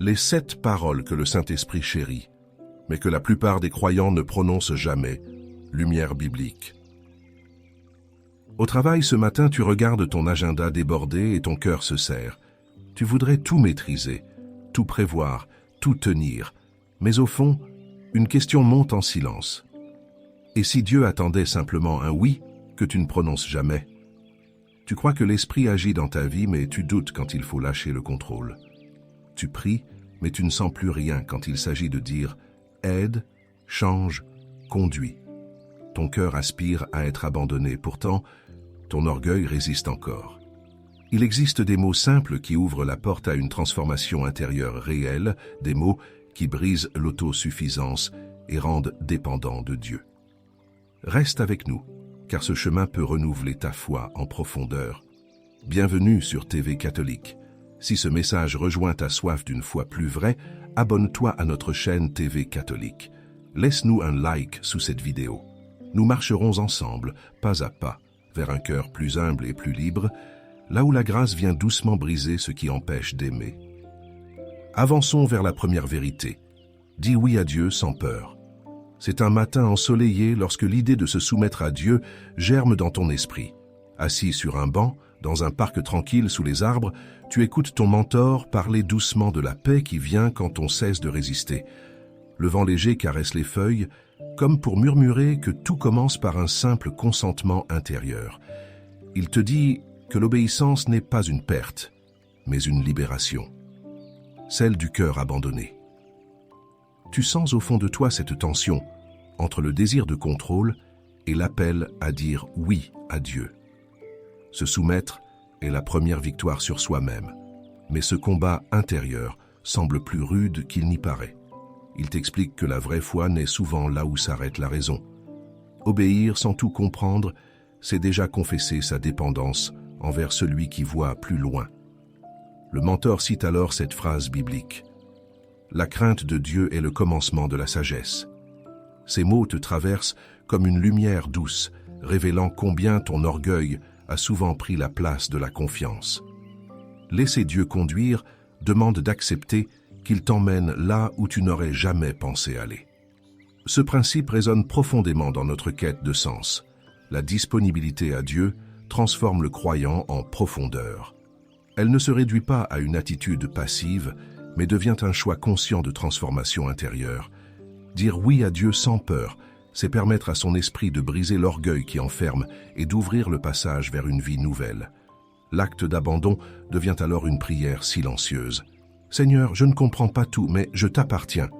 les 7 paroles que le Saint-Esprit chérit, mais que la plupart des croyants ne prononcent jamais, lumière biblique. Au travail, ce matin, tu regardes ton agenda débordé et ton cœur se serre. Tu voudrais tout maîtriser, tout prévoir, tout tenir, mais au fond, une question monte en silence. Et si Dieu attendait simplement un oui que tu ne prononces jamais? Tu crois que l'Esprit agit dans ta vie, mais tu doutes quand il faut lâcher le contrôle. Tu pries, mais tu ne sens plus rien quand il s'agit de dire « aide, change, conduis ». Ton cœur aspire à être abandonné, pourtant, ton orgueil résiste encore. Il existe des mots simples qui ouvrent la porte à une transformation intérieure réelle, des mots qui brisent l'autosuffisance et rendent dépendant de Dieu. Reste avec nous, car ce chemin peut renouveler ta foi en profondeur. Bienvenue sur TV Catholique. Si ce message rejoint ta soif d'une foi plus vraie, abonne-toi à notre chaîne TV Catholique. Laisse-nous un like sous cette vidéo. Nous marcherons ensemble, pas à pas, vers un cœur plus humble et plus libre, là où la grâce vient doucement briser ce qui empêche d'aimer. Avançons vers la première vérité. Dis oui à Dieu sans peur. C'est un matin ensoleillé lorsque l'idée de se soumettre à Dieu germe dans ton esprit. Assis sur un banc, dans un parc tranquille sous les arbres, tu écoutes ton mentor parler doucement de la paix qui vient quand on cesse de résister. Le vent léger caresse les feuilles, comme pour murmurer que tout commence par un simple consentement intérieur. Il te dit que l'obéissance n'est pas une perte, mais une libération. Celle du cœur abandonné. Tu sens au fond de toi cette tension entre le désir de contrôle et l'appel à dire oui à Dieu. Se soumettre est la première victoire sur soi-même, mais ce combat intérieur semble plus rude qu'il n'y paraît. Il t'explique que la vraie foi naît souvent là où s'arrête la raison. Obéir sans tout comprendre, c'est déjà confesser sa dépendance envers celui qui voit plus loin. Le mentor cite alors cette phrase biblique. « La crainte de Dieu est le commencement de la sagesse. » Ces mots te traversent comme une lumière douce, révélant combien ton orgueil a souvent pris la place de la confiance. Laisser Dieu conduire demande d'accepter qu'il t'emmène là où tu n'aurais jamais pensé aller. Ce principe résonne profondément dans notre quête de sens. La disponibilité à Dieu transforme le croyant en profondeur. Elle ne se réduit pas à une attitude passive, mais devient un choix conscient de transformation intérieure. Dire oui à Dieu sans peur, c'est permettre à son esprit de briser l'orgueil qui enferme et d'ouvrir le passage vers une vie nouvelle. L'acte d'abandon devient alors une prière silencieuse. « Seigneur, je ne comprends pas tout, mais je t'appartiens. »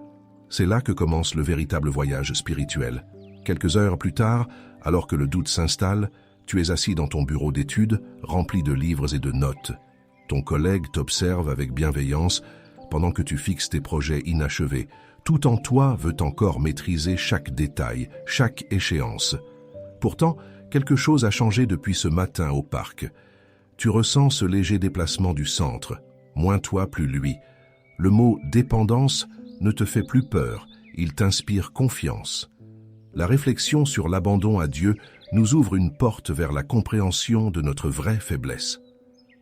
C'est là que commence le véritable voyage spirituel. Quelques heures plus tard, alors que le doute s'installe, tu es assis dans ton bureau d'études, rempli de livres et de notes. Ton collègue t'observe avec bienveillance pendant que tu fixes tes projets inachevés. Tout en toi veut encore maîtriser chaque détail, chaque échéance. Pourtant, quelque chose a changé depuis ce matin au parc. Tu ressens ce léger déplacement du centre. Moins toi, plus lui. Le mot « dépendance » ne te fait plus peur, il t'inspire confiance. La réflexion sur l'abandon à Dieu nous ouvre une porte vers la compréhension de notre vraie faiblesse.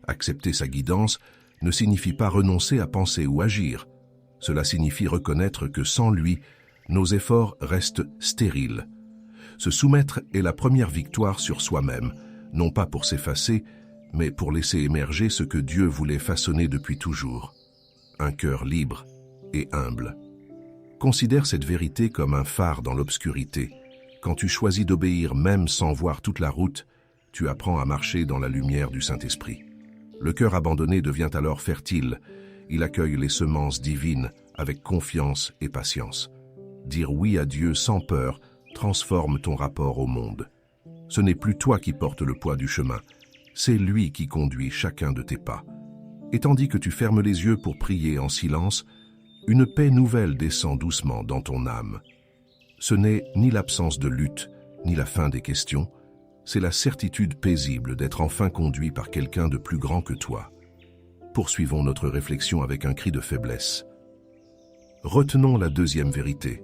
Accepter sa guidance ne signifie pas renoncer à penser ou agir. Cela signifie reconnaître que sans lui, nos efforts restent stériles. Se soumettre est la première victoire sur soi-même, non pas pour s'effacer, mais pour laisser émerger ce que Dieu voulait façonner depuis toujours. Un cœur libre et humble. Considère cette vérité comme un phare dans l'obscurité. Quand tu choisis d'obéir même sans voir toute la route, tu apprends à marcher dans la lumière du Saint-Esprit. Le cœur abandonné devient alors fertile. Il accueille les semences divines avec confiance et patience. Dire oui à Dieu sans peur transforme ton rapport au monde. Ce n'est plus toi qui portes le poids du chemin, c'est lui qui conduit chacun de tes pas. Et tandis que tu fermes les yeux pour prier en silence, une paix nouvelle descend doucement dans ton âme. Ce n'est ni l'absence de lutte, ni la fin des questions, c'est la certitude paisible d'être enfin conduit par quelqu'un de plus grand que toi. Poursuivons notre réflexion avec un cri de faiblesse. Retenons la deuxième vérité.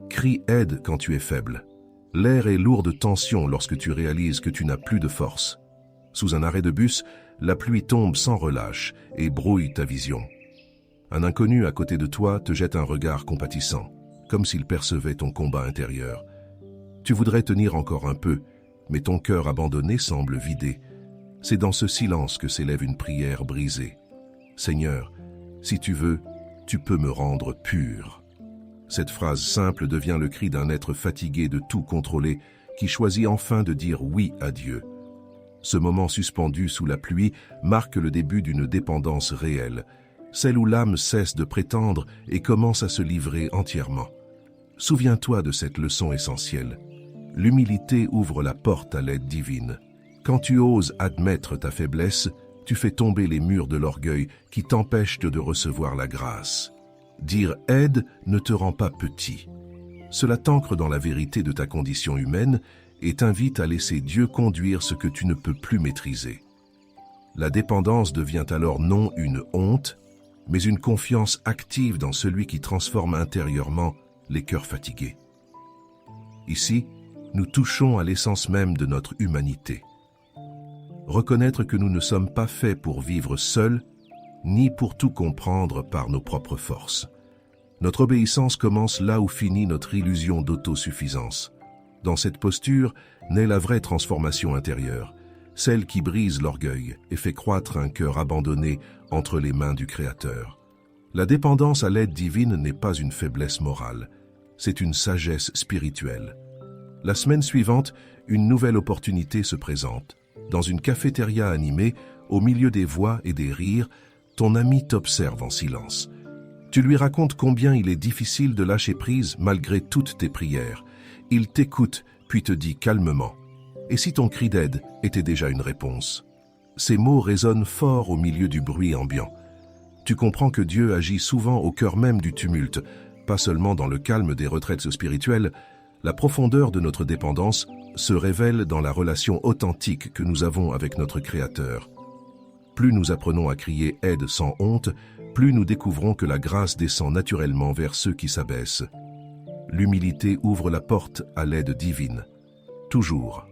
Crie aide quand tu es faible. L'air est lourd de tension lorsque tu réalises que tu n'as plus de force. Sous un arrêt de bus, la pluie tombe sans relâche et brouille ta vision. Un inconnu à côté de toi te jette un regard compatissant, comme s'il percevait ton combat intérieur. Tu voudrais tenir encore un peu, mais ton cœur abandonné semble vidé. C'est dans ce silence que s'élève une prière brisée. Seigneur, si tu veux, tu peux me rendre pur. Cette phrase simple devient le cri d'un être fatigué de tout contrôler, qui choisit enfin de dire oui à Dieu. Ce moment suspendu sous la pluie marque le début d'une dépendance réelle, celle où l'âme cesse de prétendre et commence à se livrer entièrement. Souviens-toi de cette leçon essentielle. L'humilité ouvre la porte à l'aide divine. Quand tu oses admettre ta faiblesse, tu fais tomber les murs de l'orgueil qui t'empêchent de recevoir la grâce. Dire « aide » ne te rend pas petit. Cela t'ancre dans la vérité de ta condition humaine et t'invite à laisser Dieu conduire ce que tu ne peux plus maîtriser. La dépendance devient alors non une honte, mais une confiance active dans celui qui transforme intérieurement les cœurs fatigués. Ici, nous touchons à l'essence même de notre humanité. Reconnaître que nous ne sommes pas faits pour vivre seuls, ni pour tout comprendre par nos propres forces. Notre obéissance commence là où finit notre illusion d'autosuffisance. Dans cette posture naît la vraie transformation intérieure, celle qui brise l'orgueil et fait croître un cœur abandonné entre les mains du Créateur. La dépendance à l'aide divine n'est pas une faiblesse morale, c'est une sagesse spirituelle. La semaine suivante, une nouvelle opportunité se présente. Dans une cafétéria animée, au milieu des voix et des rires, ton ami t'observe en silence. Tu lui racontes combien il est difficile de lâcher prise malgré toutes tes prières. Il t'écoute, puis te dit calmement « Et si ton cri d'aide était déjà une réponse ?» Ces mots résonnent fort au milieu du bruit ambiant. Tu comprends que Dieu agit souvent au cœur même du tumulte, pas seulement dans le calme des retraites spirituelles. La profondeur de notre dépendance se révèle dans la relation authentique que nous avons avec notre Créateur. Plus nous apprenons à crier « aide » sans honte, plus nous découvrons que la grâce descend naturellement vers ceux qui s'abaissent. L'humilité ouvre la porte à l'aide divine. Toujours.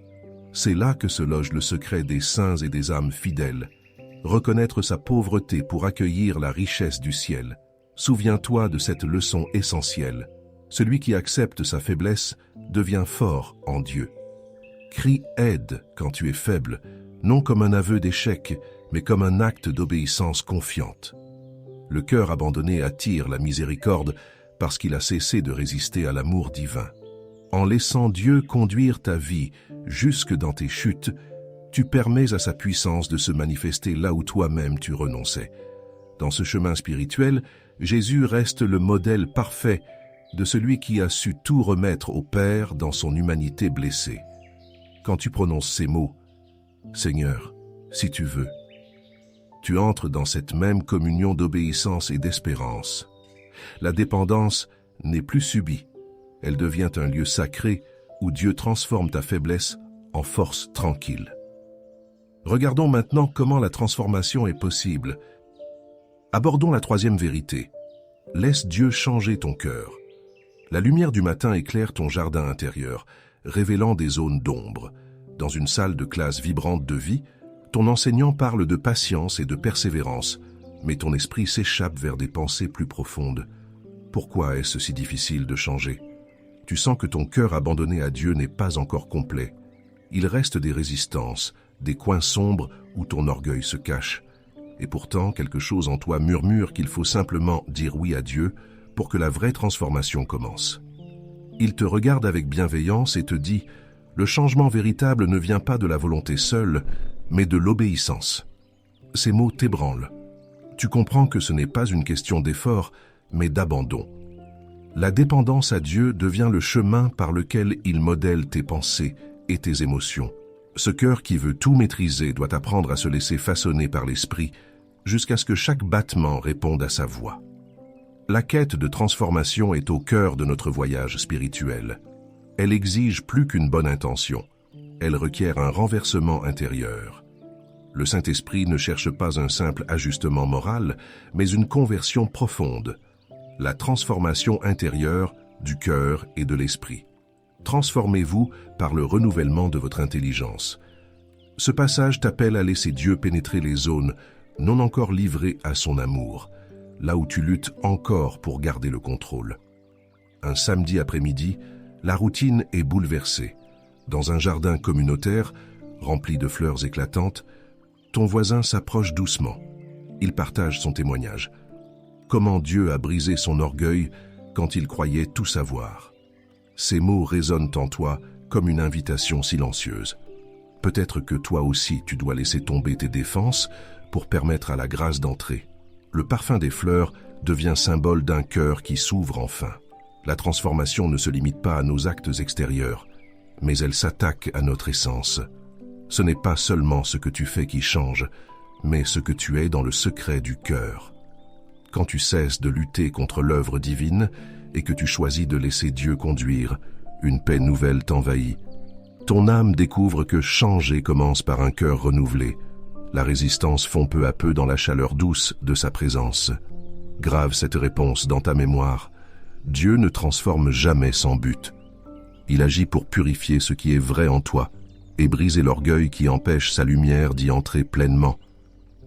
C'est là que se loge le secret des saints et des âmes fidèles. Reconnaître sa pauvreté pour accueillir la richesse du ciel. Souviens-toi de cette leçon essentielle. Celui qui accepte sa faiblesse devient fort en Dieu. Crie « aide » quand tu es faible, non comme un aveu d'échec, mais comme un acte d'obéissance confiante. Le cœur abandonné attire la miséricorde parce qu'il a cessé de résister à l'amour divin. En laissant Dieu conduire ta vie jusque dans tes chutes, tu permets à sa puissance de se manifester là où toi-même tu renonçais. Dans ce chemin spirituel, Jésus reste le modèle parfait de celui qui a su tout remettre au Père dans son humanité blessée. Quand tu prononces ces mots, « Seigneur, si tu veux », tu entres dans cette même communion d'obéissance et d'espérance. La dépendance n'est plus subie, elle devient un lieu sacré où Dieu transforme ta faiblesse en force tranquille. Regardons maintenant comment la transformation est possible. Abordons la troisième vérité. Laisse Dieu changer ton cœur. La lumière du matin éclaire ton jardin intérieur, révélant des zones d'ombre. Dans une salle de classe vibrante de vie, ton enseignant parle de patience et de persévérance, mais ton esprit s'échappe vers des pensées plus profondes. Pourquoi est-ce si difficile de changer? Tu sens que ton cœur abandonné à Dieu n'est pas encore complet. Il reste des résistances, des coins sombres où ton orgueil se cache. Et pourtant, quelque chose en toi murmure qu'il faut simplement dire oui à Dieu pour que la vraie transformation commence. Il te regarde avec bienveillance et te dit « Le changement véritable ne vient pas de la volonté seule, mais de l'obéissance. » Ces mots t'ébranlent. Tu comprends que ce n'est pas une question d'effort, mais d'abandon. La dépendance à Dieu devient le chemin par lequel il modèle tes pensées et tes émotions. Ce cœur qui veut tout maîtriser doit apprendre à se laisser façonner par l'esprit jusqu'à ce que chaque battement réponde à sa voix. La quête de transformation est au cœur de notre voyage spirituel. Elle exige plus qu'une bonne intention. Elle requiert un renversement intérieur. Le Saint-Esprit ne cherche pas un simple ajustement moral, mais une conversion profonde. La transformation intérieure du cœur et de l'esprit. Transformez-vous par le renouvellement de votre intelligence. Ce passage t'appelle à laisser Dieu pénétrer les zones non encore livrées à son amour. là où tu luttes encore pour garder le contrôle. Un samedi après-midi, la routine est bouleversée. Dans un jardin communautaire, rempli de fleurs éclatantes, ton voisin s'approche doucement. Il partage son témoignage. Comment Dieu a brisé son orgueil quand il croyait tout savoir. Ces mots résonnent en toi comme une invitation silencieuse. Peut-être que toi aussi tu dois laisser tomber tes défenses pour permettre à la grâce d'entrer. Le parfum des fleurs devient symbole d'un cœur qui s'ouvre enfin. La transformation ne se limite pas à nos actes extérieurs, mais elle s'attaque à notre essence. Ce n'est pas seulement ce que tu fais qui change, mais ce que tu es dans le secret du cœur. Quand tu cesses de lutter contre l'œuvre divine et que tu choisis de laisser Dieu conduire, une paix nouvelle t'envahit. Ton âme découvre que changer commence par un cœur renouvelé. La résistance fond peu à peu dans la chaleur douce de sa présence. Grave cette réponse dans ta mémoire. Dieu ne transforme jamais sans but. Il agit pour purifier ce qui est vrai en toi et briser l'orgueil qui empêche sa lumière d'y entrer pleinement.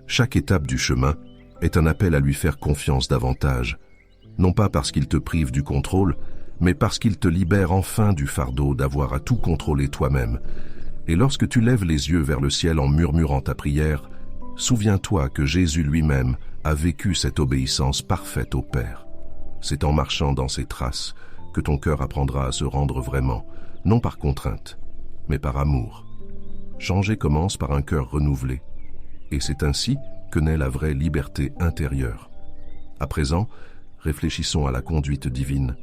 Chaque étape du chemin est un appel à lui faire confiance davantage, non pas parce qu'il te prive du contrôle, mais parce qu'il te libère enfin du fardeau d'avoir à tout contrôler toi-même. Et lorsque tu lèves les yeux vers le ciel en murmurant ta prière, souviens-toi que Jésus lui-même a vécu cette obéissance parfaite au Père. C'est en marchant dans ses traces que ton cœur apprendra à se rendre vraiment, non par contrainte, mais par amour. Changer commence par un cœur renouvelé, et c'est ainsi que naît la vraie liberté intérieure. À présent, réfléchissons à la conduite divine.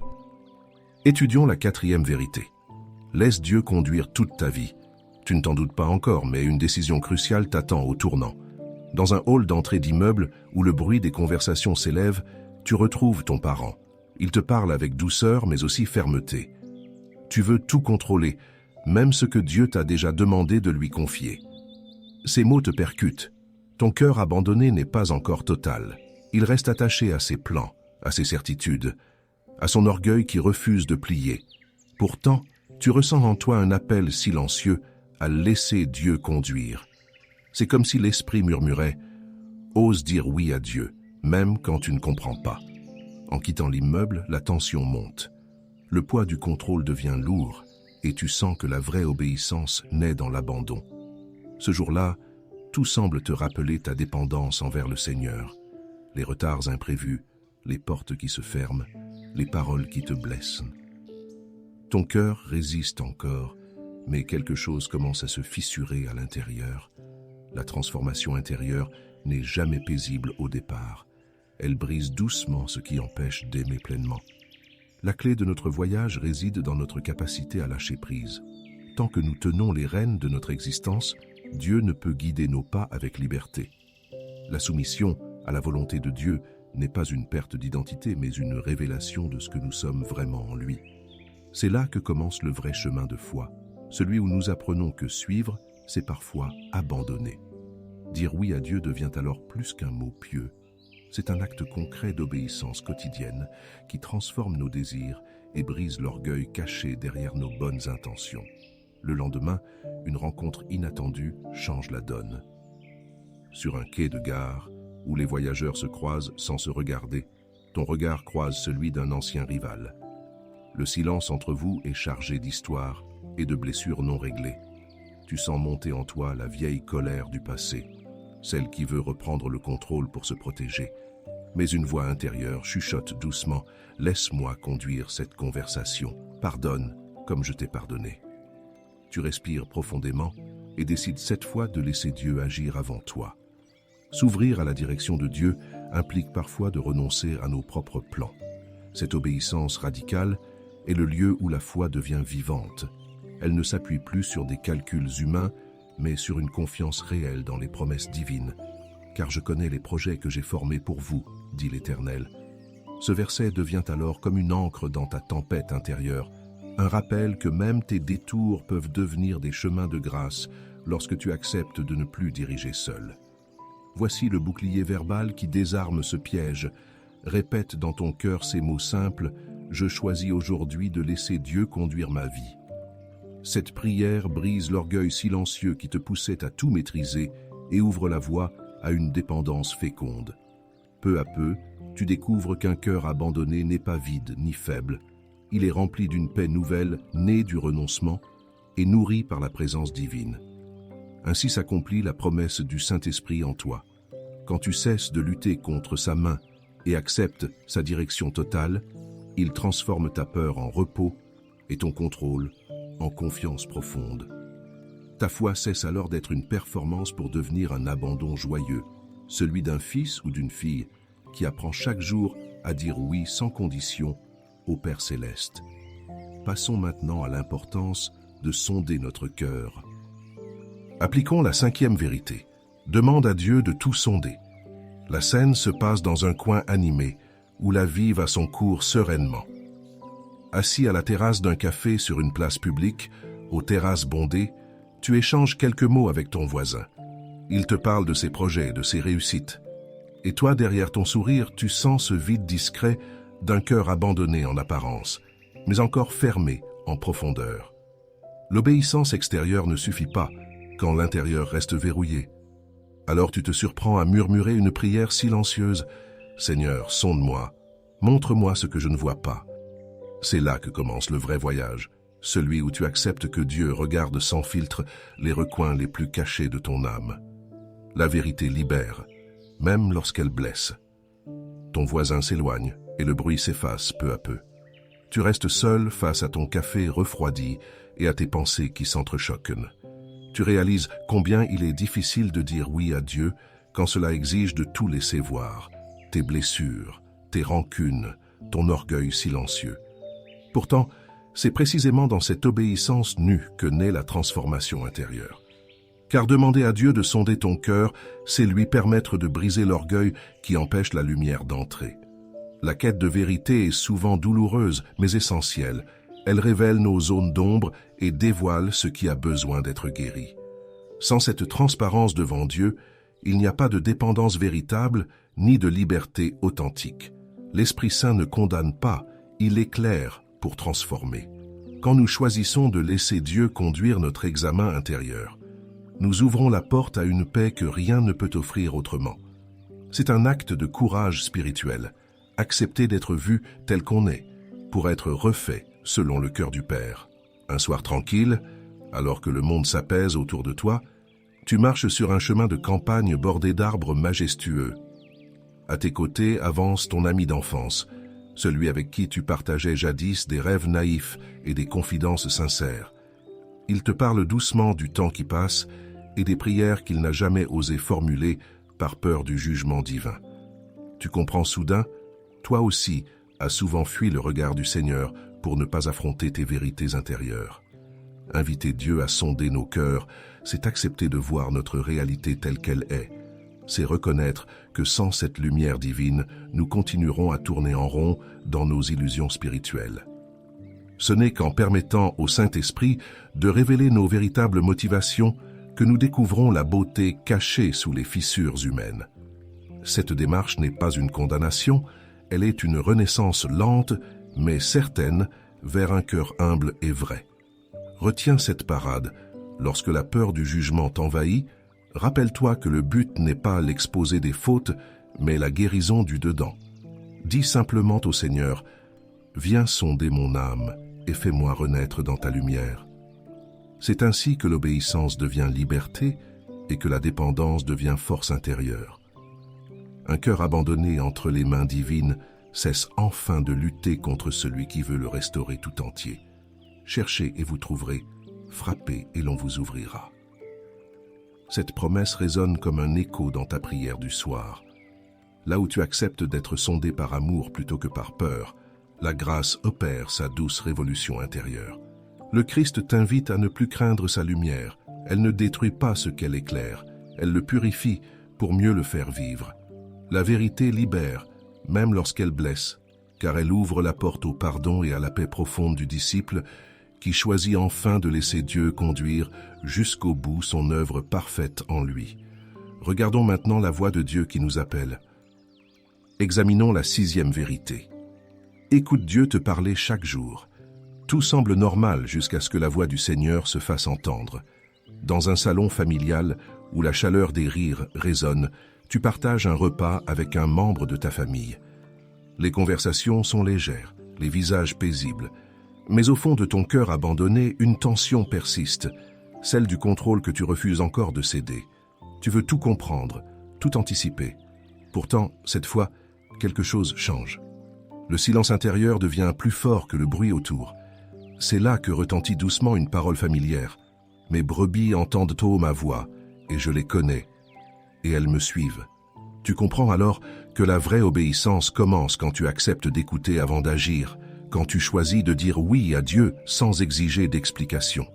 Étudions la 4e vérité. Laisse Dieu conduire toute ta vie. Tu ne t'en doutes pas encore, mais une décision cruciale t'attend au tournant. Dans un hall d'entrée d'immeuble où le bruit des conversations s'élève, tu retrouves ton parent. Il te parle avec douceur, mais aussi fermeté. Tu veux tout contrôler, même ce que Dieu t'a déjà demandé de lui confier. Ces mots te percutent. Ton cœur abandonné n'est pas encore total. Il reste attaché à ses plans, à ses certitudes, à son orgueil qui refuse de plier. Pourtant, tu ressens en toi un appel silencieux à laisser Dieu conduire. C'est comme si l'esprit murmurait « Ose dire oui à Dieu, même quand tu ne comprends pas ». En quittant l'immeuble, la tension monte. Le poids du contrôle devient lourd et tu sens que la vraie obéissance naît dans l'abandon. Ce jour-là, tout semble te rappeler ta dépendance envers le Seigneur. Les retards imprévus, les portes qui se ferment, les paroles qui te blessent. Ton cœur résiste encore, mais quelque chose commence à se fissurer à l'intérieur. La transformation intérieure n'est jamais paisible au départ. Elle brise doucement ce qui empêche d'aimer pleinement. La clé de notre voyage réside dans notre capacité à lâcher prise. Tant que nous tenons les rênes de notre existence, Dieu ne peut guider nos pas avec liberté. La soumission à la volonté de Dieu n'est pas une perte d'identité, mais une révélation de ce que nous sommes vraiment en lui. C'est là que commence le vrai chemin de foi, celui où nous apprenons que suivre, c'est parfois abandonner. Dire oui à Dieu devient alors plus qu'un mot pieux. C'est un acte concret d'obéissance quotidienne qui transforme nos désirs et brise l'orgueil caché derrière nos bonnes intentions. Le lendemain, une rencontre inattendue change la donne. Sur un quai de gare, où les voyageurs se croisent sans se regarder, ton regard croise celui d'un ancien rival. Le silence entre vous est chargé d'histoires et de blessures non réglées. Tu sens monter en toi la vieille colère du passé, celle qui veut reprendre le contrôle pour se protéger. Mais une voix intérieure chuchote doucement « Laisse-moi conduire cette conversation. Pardonne comme je t'ai pardonné. » Tu respires profondément et décides cette fois de laisser Dieu agir avant toi. S'ouvrir à la direction de Dieu implique parfois de renoncer à nos propres plans. Cette obéissance radicale est le lieu où la foi devient vivante. Elle ne s'appuie plus sur des calculs humains, mais sur une confiance réelle dans les promesses divines. « Car je connais les projets que j'ai formés pour vous, dit l'Éternel. » Ce verset devient alors comme une ancre dans ta tempête intérieure, un rappel que même tes détours peuvent devenir des chemins de grâce lorsque tu acceptes de ne plus diriger seul. Voici le bouclier verbal qui désarme ce piège. Répète dans ton cœur ces mots simples « Je choisis aujourd'hui de laisser Dieu conduire ma vie. » Cette prière brise l'orgueil silencieux qui te poussait à tout maîtriser et ouvre la voie à une dépendance féconde. Peu à peu, tu découvres qu'un cœur abandonné n'est pas vide ni faible. Il est rempli d'une paix nouvelle, née du renoncement et nourrie par la présence divine. Ainsi s'accomplit la promesse du Saint-Esprit en toi. Quand tu cesses de lutter contre sa main et acceptes sa direction totale, il transforme ta peur en repos et ton contrôle en confiance profonde. Ta foi cesse alors d'être une performance pour devenir un abandon joyeux, celui d'un fils ou d'une fille qui apprend chaque jour à dire oui sans condition au Père Céleste. Passons maintenant à l'importance de sonder notre cœur. Appliquons la 5e vérité. Demande à Dieu de tout sonder. La scène se passe dans un coin animé, où la vie va son cours sereinement. Assis à la terrasse d'un café sur une place publique, aux terrasses bondées, tu échanges quelques mots avec ton voisin. Il te parle de ses projets, de ses réussites. Et toi, derrière ton sourire, tu sens ce vide discret d'un cœur abandonné en apparence, mais encore fermé en profondeur. L'obéissance extérieure ne suffit pas quand l'intérieur reste verrouillé. Alors tu te surprends à murmurer une prière silencieuse. « Seigneur, sonde-moi, montre-moi ce que je ne vois pas. » C'est là que commence le vrai voyage, celui où tu acceptes que Dieu regarde sans filtre les recoins les plus cachés de ton âme. La vérité libère, même lorsqu'elle blesse. Ton voisin s'éloigne et le bruit s'efface peu à peu. Tu restes seul face à ton café refroidi et à tes pensées qui s'entrechoquent. Tu réalises combien il est difficile de dire oui à Dieu quand cela exige de tout laisser voir, tes blessures, tes rancunes, ton orgueil silencieux. Pourtant, c'est précisément dans cette obéissance nue que naît la transformation intérieure. Car demander à Dieu de sonder ton cœur, c'est lui permettre de briser l'orgueil qui empêche la lumière d'entrer. La quête de vérité est souvent douloureuse, mais essentielle. Elle révèle nos zones d'ombre et dévoile ce qui a besoin d'être guéri. Sans cette transparence devant Dieu, il n'y a pas de dépendance véritable ni de liberté authentique. L'Esprit Saint ne condamne pas, il éclaire pour transformer. Quand nous choisissons de laisser Dieu conduire notre examen intérieur, nous ouvrons la porte à une paix que rien ne peut offrir autrement. C'est un acte de courage spirituel, accepter d'être vu tel qu'on est, pour être refait selon le cœur du Père. Un soir tranquille, alors que le monde s'apaise autour de toi, tu marches sur un chemin de campagne bordé d'arbres majestueux. À tes côtés avance ton ami d'enfance, celui avec qui tu partageais jadis des rêves naïfs et des confidences sincères. Il te parle doucement du temps qui passe et des prières qu'il n'a jamais osé formuler par peur du jugement divin. Tu comprends soudain, toi aussi as souvent fui le regard du Seigneur pour ne pas affronter tes vérités intérieures. Inviter Dieu à sonder nos cœurs, c'est accepter de voir notre réalité telle qu'elle est. C'est reconnaître que sans cette lumière divine, nous continuerons à tourner en rond dans nos illusions spirituelles. Ce n'est qu'en permettant au Saint-Esprit de révéler nos véritables motivations que nous découvrons la beauté cachée sous les fissures humaines. Cette démarche n'est pas une condamnation, elle est une renaissance lente, mais certaine, vers un cœur humble et vrai. Retiens cette parade. Lorsque la peur du jugement t'envahit, rappelle-toi que le but n'est pas l'exposé des fautes, mais la guérison du dedans. Dis simplement au Seigneur, « Viens sonder mon âme et fais-moi renaître dans ta lumière. » C'est ainsi que l'obéissance devient liberté et que la dépendance devient force intérieure. Un cœur abandonné entre les mains divines cesse enfin de lutter contre celui qui veut le restaurer tout entier. Cherchez et vous trouverez, frappez et l'on vous ouvrira. Cette promesse résonne comme un écho dans ta prière du soir. Là où tu acceptes d'être sondé par amour plutôt que par peur, la grâce opère sa douce révolution intérieure. Le Christ t'invite à ne plus craindre sa lumière. Elle ne détruit pas ce qu'elle éclaire, elle le purifie pour mieux le faire vivre. La vérité libère, même lorsqu'elle blesse, car elle ouvre la porte au pardon et à la paix profonde du disciple qui choisit enfin de laisser Dieu conduire jusqu'au bout son œuvre parfaite en lui. Regardons maintenant la voix de Dieu qui nous appelle. Examinons la 6e vérité. Écoute Dieu te parler chaque jour. Tout semble normal jusqu'à ce que la voix du Seigneur se fasse entendre. Dans un salon familial où la chaleur des rires résonne, tu partages un repas avec un membre de ta famille. Les conversations sont légères, les visages paisibles. Mais au fond de ton cœur abandonné, une tension persiste, celle du contrôle que tu refuses encore de céder. Tu veux tout comprendre, tout anticiper. Pourtant, cette fois, quelque chose change. Le silence intérieur devient plus fort que le bruit autour. C'est là que retentit doucement une parole familière. Mes brebis entendent tôt ma voix, et je les connais, et elles me suivent. Tu comprends alors que la vraie obéissance commence quand tu acceptes d'écouter avant d'agir, quand tu choisis de dire oui à Dieu sans exiger d'explication.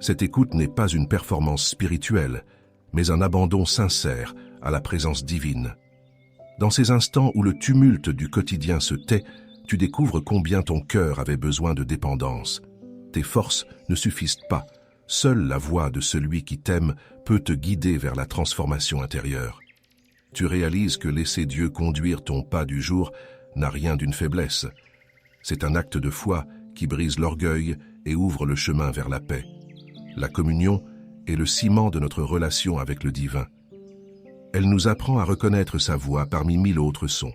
Cette écoute n'est pas une performance spirituelle, mais un abandon sincère à la présence divine. Dans ces instants où le tumulte du quotidien se tait, tu découvres combien ton cœur avait besoin de dépendance. Tes forces ne suffisent pas. Seule la voix de celui qui t'aime peut te guider vers la transformation intérieure. Tu réalises que laisser Dieu conduire ton pas du jour n'a rien d'une faiblesse. C'est un acte de foi qui brise l'orgueil et ouvre le chemin vers la paix. La communion est le ciment de notre relation avec le divin. Elle nous apprend à reconnaître sa voix parmi 1000 autres sons.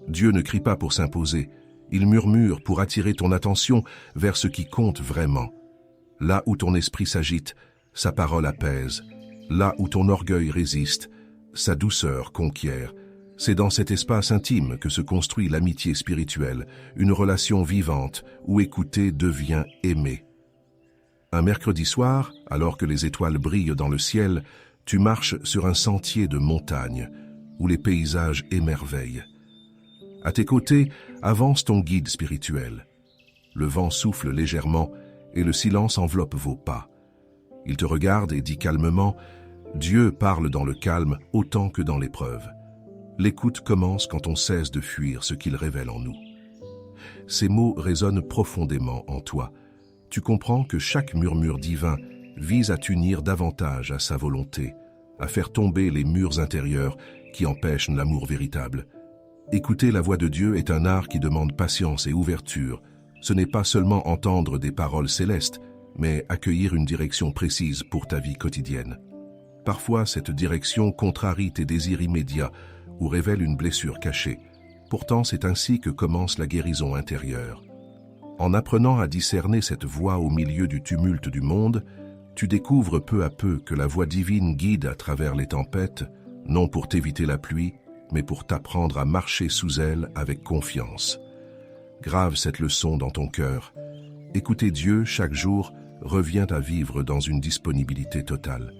Dieu ne crie pas pour s'imposer, il murmure pour attirer ton attention vers ce qui compte vraiment. Là où ton esprit s'agite, sa parole apaise. Là où ton orgueil résiste, sa douceur conquiert. C'est dans cet espace intime que se construit l'amitié spirituelle, une relation vivante où écouter devient aimer. Un mercredi soir, alors que les étoiles brillent dans le ciel, tu marches sur un sentier de montagne où les paysages émerveillent. À tes côtés avance ton guide spirituel. Le vent souffle légèrement et le silence enveloppe vos pas. Il te regarde et dit calmement « Dieu parle dans le calme autant que dans l'épreuve. » L'écoute commence quand on cesse de fuir ce qu'il révèle en nous. Ces mots résonnent profondément en toi. Tu comprends que chaque murmure divin vise à t'unir davantage à sa volonté, à faire tomber les murs intérieurs qui empêchent l'amour véritable. Écouter la voix de Dieu est un art qui demande patience et ouverture. Ce n'est pas seulement entendre des paroles célestes, mais accueillir une direction précise pour ta vie quotidienne. Parfois, cette direction contrarie tes désirs immédiats ou révèle une blessure cachée. Pourtant, c'est ainsi que commence la guérison intérieure. En apprenant à discerner cette voix au milieu du tumulte du monde, tu découvres peu à peu que la voix divine guide à travers les tempêtes, non pour t'éviter la pluie, mais pour t'apprendre à marcher sous elle avec confiance. Grave cette leçon dans ton cœur. Écouter Dieu chaque jour revient à vivre dans une disponibilité totale.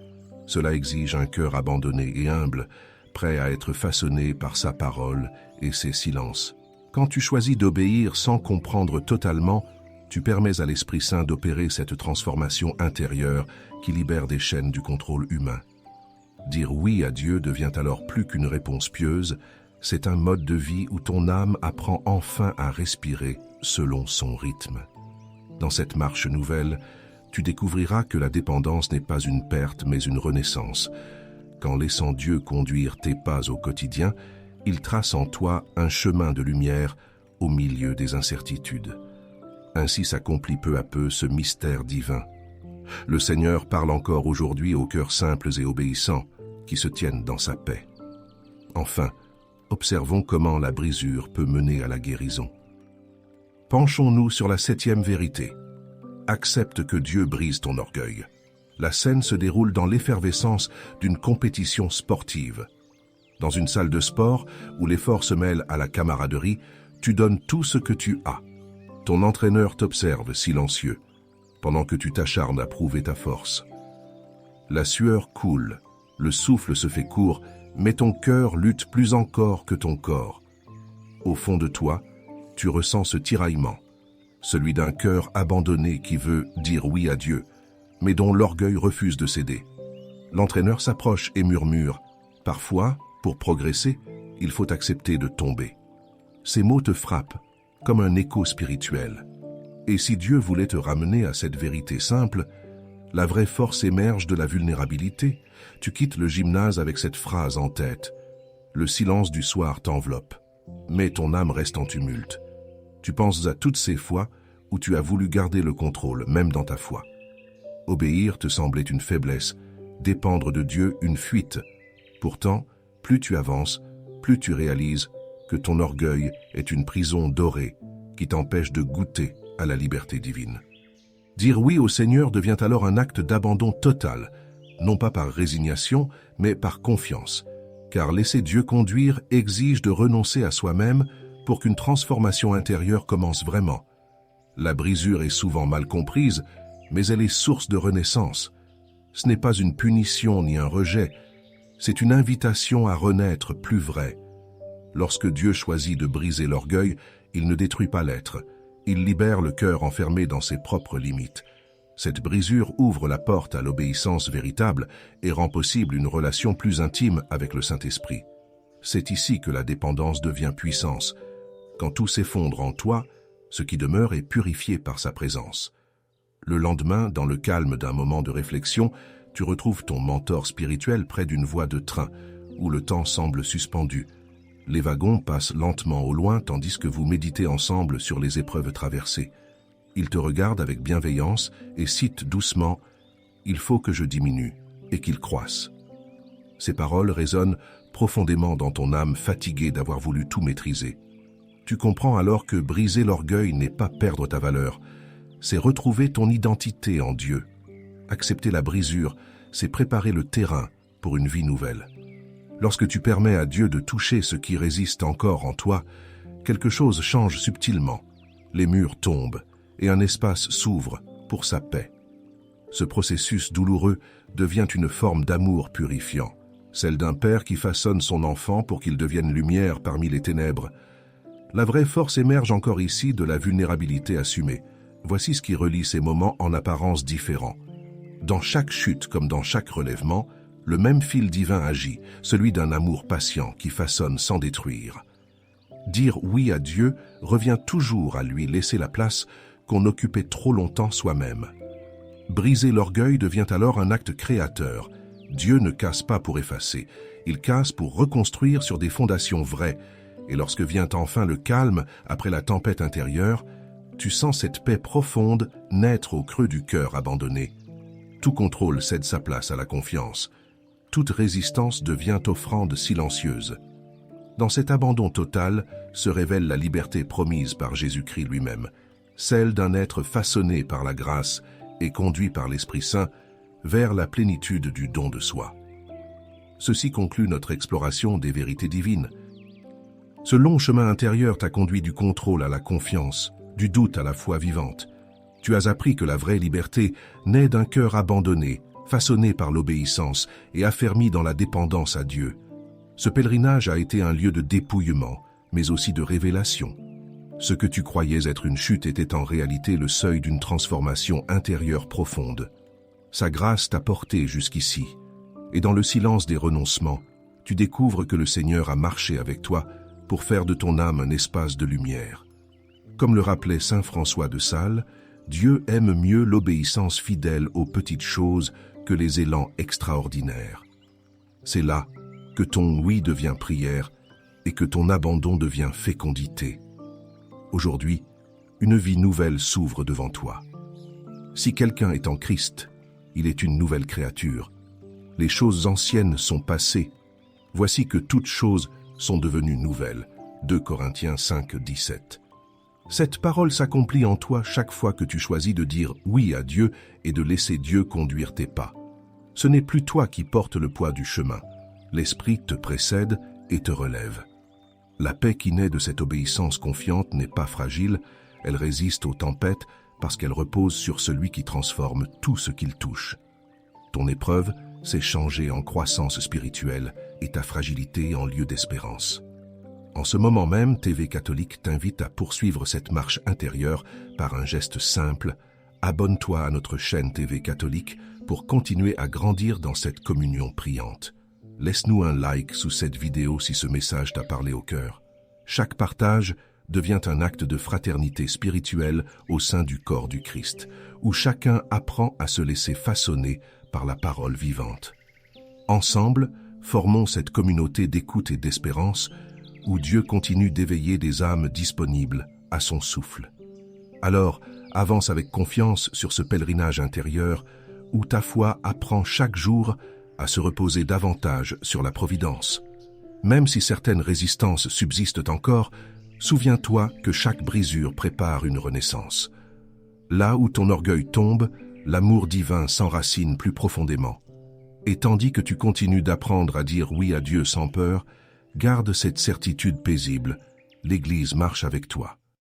Cela exige un cœur abandonné et humble, prêt à être façonné par sa parole et ses silences. Quand tu choisis d'obéir sans comprendre totalement, tu permets à l'Esprit Saint d'opérer cette transformation intérieure qui libère des chaînes du contrôle humain. Dire oui à Dieu devient alors plus qu'une réponse pieuse, c'est un mode de vie où ton âme apprend enfin à respirer selon son rythme. Dans cette marche nouvelle, tu découvriras que la dépendance n'est pas une perte mais une renaissance. Qu'en laissant Dieu conduire tes pas au quotidien, il trace en toi un chemin de lumière au milieu des incertitudes. Ainsi s'accomplit peu à peu ce mystère divin. Le Seigneur parle encore aujourd'hui aux cœurs simples et obéissants qui se tiennent dans sa paix. Enfin, observons comment la brisure peut mener à la guérison. Penchons-nous sur la 7e vérité. Accepte que Dieu brise ton orgueil. La scène se déroule dans l'effervescence d'une compétition sportive. Dans une salle de sport où l'effort se mêle à la camaraderie, tu donnes tout ce que tu as. Ton entraîneur t'observe silencieux, pendant que tu t'acharnes à prouver ta force. La sueur coule, le souffle se fait court, mais ton cœur lutte plus encore que ton corps. Au fond de toi, tu ressens ce tiraillement, celui d'un cœur abandonné qui veut dire oui à Dieu, mais dont l'orgueil refuse de céder. L'entraîneur s'approche et murmure « Parfois, pour progresser, il faut accepter de tomber. » Ces mots te frappent, comme un écho spirituel. Et si Dieu voulait te ramener à cette vérité simple, la vraie force émerge de la vulnérabilité. Tu quittes le gymnase avec cette phrase en tête. Le silence du soir t'enveloppe, mais ton âme reste en tumulte. Tu penses à toutes ces fois où tu as voulu garder le contrôle, même dans ta foi. Obéir te semblait une faiblesse, dépendre de Dieu une fuite. Pourtant, plus tu avances, plus tu réalises que ton orgueil est une prison dorée qui t'empêche de goûter à la liberté divine. Dire oui au Seigneur devient alors un acte d'abandon total, non pas par résignation, mais par confiance, car laisser Dieu conduire exige de renoncer à soi-même pour qu'une transformation intérieure commence vraiment. La brisure est souvent mal comprise, mais elle est source de renaissance. Ce n'est pas une punition ni un rejet, c'est une invitation à renaître plus vrai. Lorsque Dieu choisit de briser l'orgueil, il ne détruit pas l'être, il libère le cœur enfermé dans ses propres limites. Cette brisure ouvre la porte à l'obéissance véritable et rend possible une relation plus intime avec le Saint-Esprit. C'est ici que la dépendance devient puissance. Quand tout s'effondre en toi, ce qui demeure est purifié par sa présence. Le lendemain, dans le calme d'un moment de réflexion, tu retrouves ton mentor spirituel près d'une voie de train, où le temps semble suspendu. Les wagons passent lentement au loin tandis que vous méditez ensemble sur les épreuves traversées. Il te regarde avec bienveillance et cite doucement « Il faut que je diminue et qu'il croisse ». Ces paroles résonnent profondément dans ton âme fatiguée d'avoir voulu tout maîtriser. Tu comprends alors que briser l'orgueil n'est pas perdre ta valeur, c'est retrouver ton identité en Dieu. Accepter la brisure, c'est préparer le terrain pour une vie nouvelle. Lorsque tu permets à Dieu de toucher ce qui résiste encore en toi, quelque chose change subtilement. Les murs tombent et un espace s'ouvre pour sa paix. Ce processus douloureux devient une forme d'amour purifiant, celle d'un père qui façonne son enfant pour qu'il devienne lumière parmi les ténèbres. La vraie force émerge encore ici de la vulnérabilité assumée. Voici ce qui relie ces moments en apparence différents. Dans chaque chute comme dans chaque relèvement, le même fil divin agit, celui d'un amour patient qui façonne sans détruire. Dire oui à Dieu revient toujours à lui laisser la place qu'on occupait trop longtemps soi-même. Briser l'orgueil devient alors un acte créateur. Dieu ne casse pas pour effacer, il casse pour reconstruire sur des fondations vraies. Et lorsque vient enfin le calme après la tempête intérieure, tu sens cette paix profonde naître au creux du cœur abandonné. Tout contrôle cède sa place à la confiance. Toute résistance devient offrande silencieuse. Dans cet abandon total se révèle la liberté promise par Jésus-Christ lui-même, celle d'un être façonné par la grâce et conduit par l'Esprit Saint vers la plénitude du don de soi. Ceci conclut notre exploration des vérités divines. Ce long chemin intérieur t'a conduit du contrôle à la confiance, du doute à la foi vivante. Tu as appris que la vraie liberté naît d'un cœur abandonné, façonné par l'obéissance et affermi dans la dépendance à Dieu. Ce pèlerinage a été un lieu de dépouillement, mais aussi de révélation. Ce que tu croyais être une chute était en réalité le seuil d'une transformation intérieure profonde. Sa grâce t'a porté jusqu'ici, et dans le silence des renoncements, tu découvres que le Seigneur a marché avec toi pour faire de ton âme un espace de lumière. Comme le rappelait saint François de Sales, Dieu aime mieux l'obéissance fidèle aux petites choses que les élans extraordinaires. C'est là que ton oui devient prière et que ton abandon devient fécondité. Aujourd'hui, une vie nouvelle s'ouvre devant toi. Si quelqu'un est en Christ, il est une nouvelle créature. Les choses anciennes sont passées. Voici que toutes choses sont devenues nouvelles. 2 Corinthiens 5, 17. Cette parole s'accomplit en toi chaque fois que tu choisis de dire oui à Dieu et de laisser Dieu conduire tes pas. Ce n'est plus toi qui portes le poids du chemin. L'Esprit te précède et te relève. La paix qui naît de cette obéissance confiante n'est pas fragile, elle résiste aux tempêtes parce qu'elle repose sur celui qui transforme tout ce qu'il touche. Ton épreuve s'est changée en croissance spirituelle et ta fragilité en lieu d'espérance. En ce moment même, TV Catholique t'invite à poursuivre cette marche intérieure par un geste simple. Abonne-toi à notre chaîne TV Catholique pour continuer à grandir dans cette communion priante. Laisse-nous un like sous cette vidéo si ce message t'a parlé au cœur. Chaque partage devient un acte de fraternité spirituelle au sein du corps du Christ, où chacun apprend à se laisser façonner par la parole vivante. Ensemble, formons cette communauté d'écoute et d'espérance où Dieu continue d'éveiller des âmes disponibles à son souffle. Alors, avance avec confiance sur ce pèlerinage intérieur où ta foi apprend chaque jour à se reposer davantage sur la providence. Même si certaines résistances subsistent encore, souviens-toi que chaque brisure prépare une renaissance. Là où ton orgueil tombe, l'amour divin s'enracine plus profondément. Et tandis que tu continues d'apprendre à dire oui à Dieu sans peur, garde cette certitude paisible, l'Église marche avec toi.